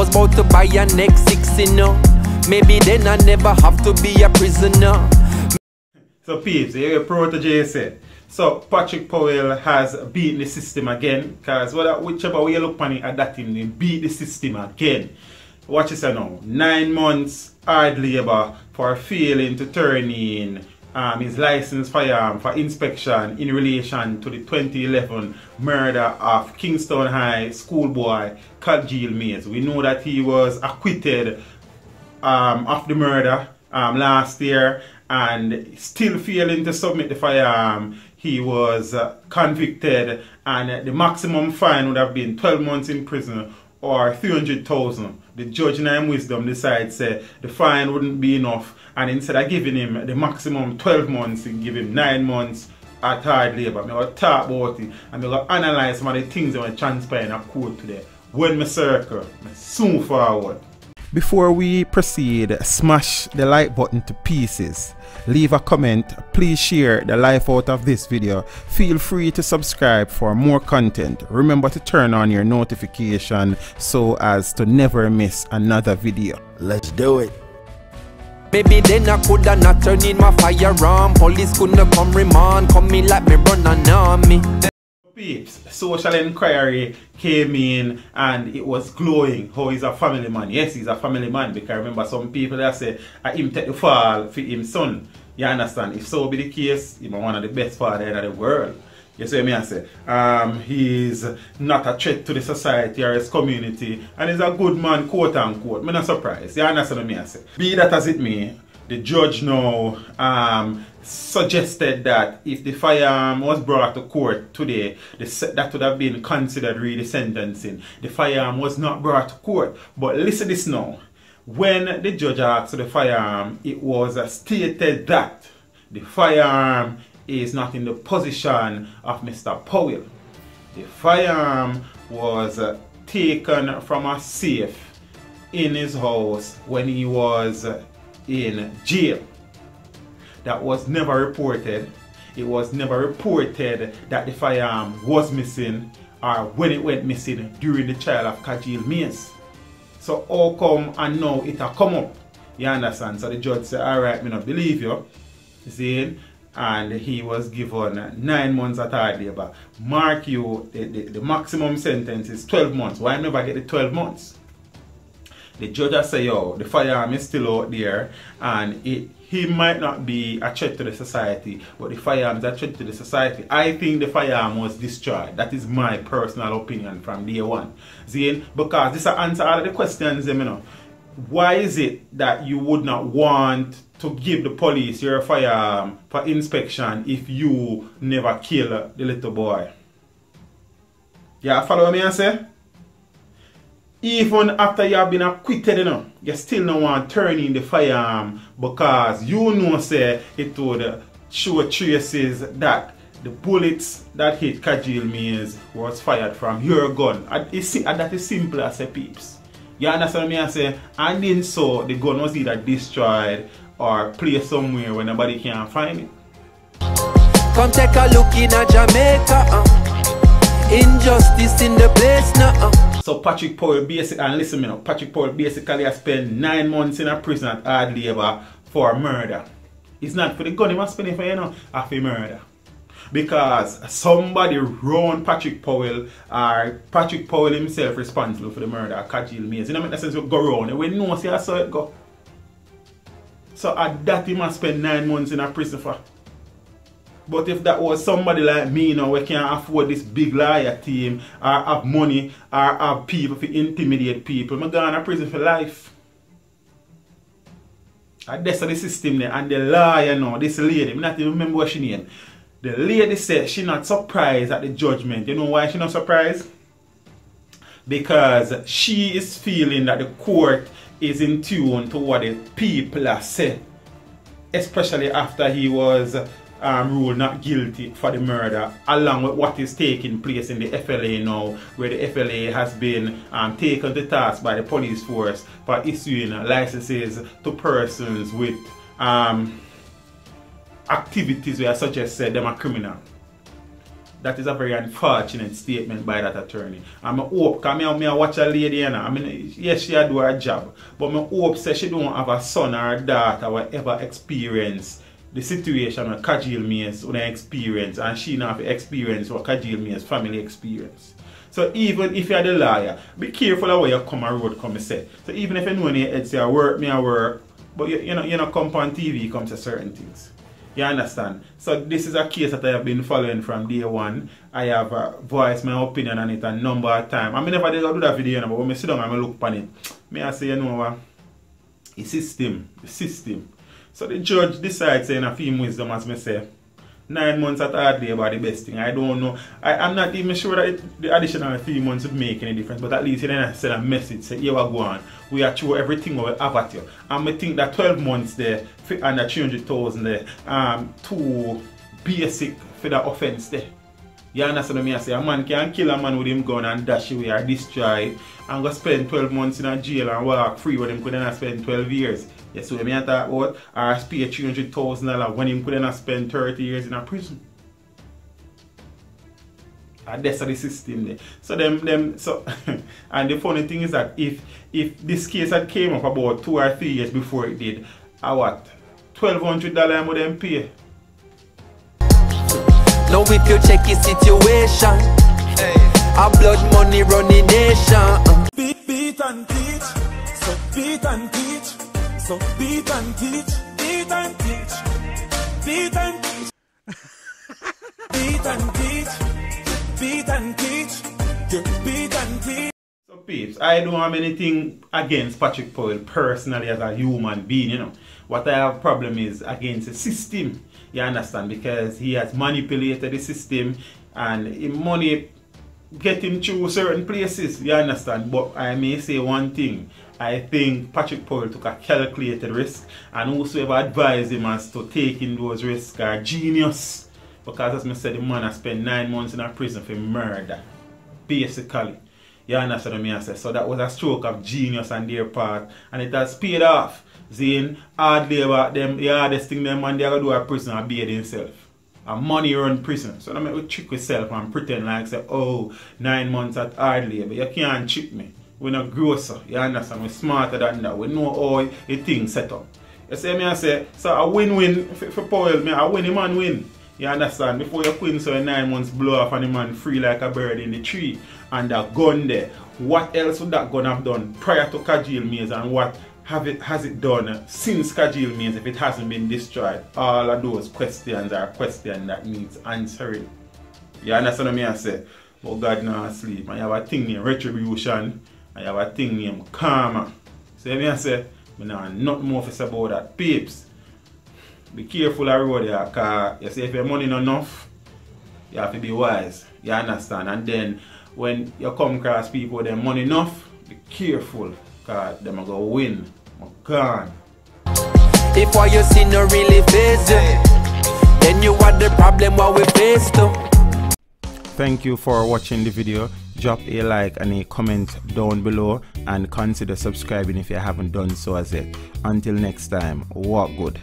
was about to buy a next 6, you know. Maybe then I never have to be a prisoner. So peeps, your protege said. So Patrick Powell has beaten the system again, because whichever way you look on it at that team, they beat the system again. Watch this now. 9 months hard labor for failing to turn in his licensed firearm for inspection in relation to the 2011 murder of Kingston High schoolboy Kajil Mays. We know that he was acquitted of the murder last year, and still failing to submit the firearm. He was convicted, and the maximum fine would have been 12 months in prison or 300,000. The judge in his wisdom decides the fine wouldn't be enough, and instead of giving him the maximum 12 months, he give him 9 months at hard labor. I'm going to talk about it, and I'm going to analyze some of the things that will transpire in a court today. When me circle, me soon forward. Before we proceed, smash the like button to pieces. Leave a comment, please share the life out of this video. Feel free to subscribe for more content. Remember to turn on your notification so as to never miss another video. Let's do it. Maybe then I coulda not turned in my firearm. Police couldn't come remand, come me like me run an army. Peeps, social inquiry came in and it was glowing how he's a family man. Yes, he's a family man, because I remember some people that say him take the fall for his son. You understand? If so be the case, he's one of the best fathers in the world. You see me I say? He's not a threat to the society or his community, and he's a good man, quote unquote. I'm not surprised. You understand what I say? Be that as it may, the judge now suggested that if the firearm was brought to court today, that would have been considered really sentencing. The firearm was not brought to court. But listen this now. When the judge asked for the firearm, it was stated that the firearm is not in the possession of Mr. Powell. The firearm was taken from a safe in his house when he was in jail. That was never reported. It was never reported that the firearm was missing or when it went missing during the trial of Kajil Mays. So how come and now it has come up? You understand? So the judge said, alright, I don't believe you. You see? And he was given 9 months at hard labor. Mark you, the maximum sentence is 12 months. Why never get the 12 months? The judge has said, yo, the firearm is still out there, and he might not be a threat to the society, but the firearm is a threat to the society. I think the firearm was destroyed. That is my personal opinion from day one. See, because this answers all of the questions, you know. Why is it that you would not want to give the police your firearm for inspection if you never kill the little boy? Yeah, follow me and say? Even after you have been acquitted, you know, you still don't want to turn in the firearm because you know say it would show traces that the bullets that hit Kajil Mays was fired from your gun. And that is simple as a peeps. You understand me I say? And then so the gun was either destroyed or placed somewhere where nobody can find it. Come take a look in Jamaica. Injustice in the place now. So Patrick Powell basically, and listen me now, Patrick Powell basically has spent 9 months in a prison at hard labor for murder. It's not for the gun, he must spend it for, you know, for murder. Because somebody wrong Patrick Powell, or Patrick Powell himself responsible for the murder of Kajil Mays. You know, make sense, we go wrong. We know see how it go. So at that he must spend 9 months in a prison for. But if that was somebody like me, you know, we can't afford this big lawyer team, or have money, or have people to intimidate people, I'm going to prison for life. And that's the system there. And the lawyer now, this lady, I not even remember what she named. The lady said she's not surprised at the judgment. You know why she's not surprised? Because she is feeling that the court is in tune to what the people are saying. Especially after he was ruled not guilty for the murder, along with what is taking place in the FLA now, where the FLA has been taken to task by the police force for issuing licenses to persons with activities where I suggest them are criminal. that is a very unfortunate statement by that attorney. And I hope, because I watch a lady, you know, I mean, yes, she do her job, but I hope say she don't have a son or a daughter or ever experience the situation with Kajil Mays when I experience, and she not have experience what Kajil Mays family experience. So even if you're the lawyer, be careful of where you come a road come and say. So even if you know in your head say I work, but you know come on TV come to certain things. You understand? So this is a case that I have been following from day one. I have voiced my opinion on it a number of times. I mean, never did do that video, but when I sit down and I look upon it, I say, you know what? The system. So the judge decides in a few wisdom, as I say, 9 months at hard labor the best thing. I don't know. I'm not even sure that the additional 3 months would make any difference, but at least you then send a message, say, here we go on. We are through everything we have at you. And I think that 12 months there, and the 300,000 there, too basic for the offense there. You understand what I say? A man can kill a man with him gun and dash away or destroy and go spend 12 months in a jail and walk free when him could then spend 12 years. Yes, so me talk about or pay $300,000 when him could then spend 30 years in a prison. And that's the system there. So so and the funny thing is that if this case had came up about 2 or 3 years before it did, what? $1,200 more than pay. Now if you check your situation, a blood money running nation. Beat and teach, so beat and teach, so beat and teach, beat and teach, beat and teach, beat and teach, beat and teach, beat and teach. So peeps, I don't have anything against Patrick Powell personally as a human being, you know. What I have problem is against the system. You understand? Because he has manipulated the system and money get him through certain places. You understand? But I may say one thing. I think Patrick Powell took a calculated risk, and whosoever advised him as to taking those risks are genius. Because as I said, the man has spent 9 months in a prison for murder. Basically. You understand what I say? So that was a stroke of genius on their part, and it has paid off. Saying hard labor, them the hardest thing them man they are do a prison and bathe themselves. A money run prison. So I we trick yourself and pretend like say, oh, 9 months at hard labor. You can't trick me. We're not grosser. You understand? We're smarter than that. We know how the thing set up. You see me I say, so a win-win for Powell, me a win the man win. You understand? Before you quit so 9 months blow off and the man free like a bird in the tree and that gun there. What else would that gun have done prior to Kajil Mays, and what has it done since Kajil Mays if it hasn't been destroyed? All of those questions are questions that needs answering. You understand what I say? But God not asleep. And you have a thing named retribution, and you have a thing named karma. See me I say? I know nothing more to say about that. Peeps, be careful of road there, because you see if your money not enough, you have to be wise. You understand? And then when you come across people with their money enough, be careful. Because them are going to win. I'm gone. If what you see no really face you, then you are the problem what we face to. Thank you for watching the video. Drop a like and a comment down below, and consider subscribing if you haven't done so as yet. Until next time, walk good.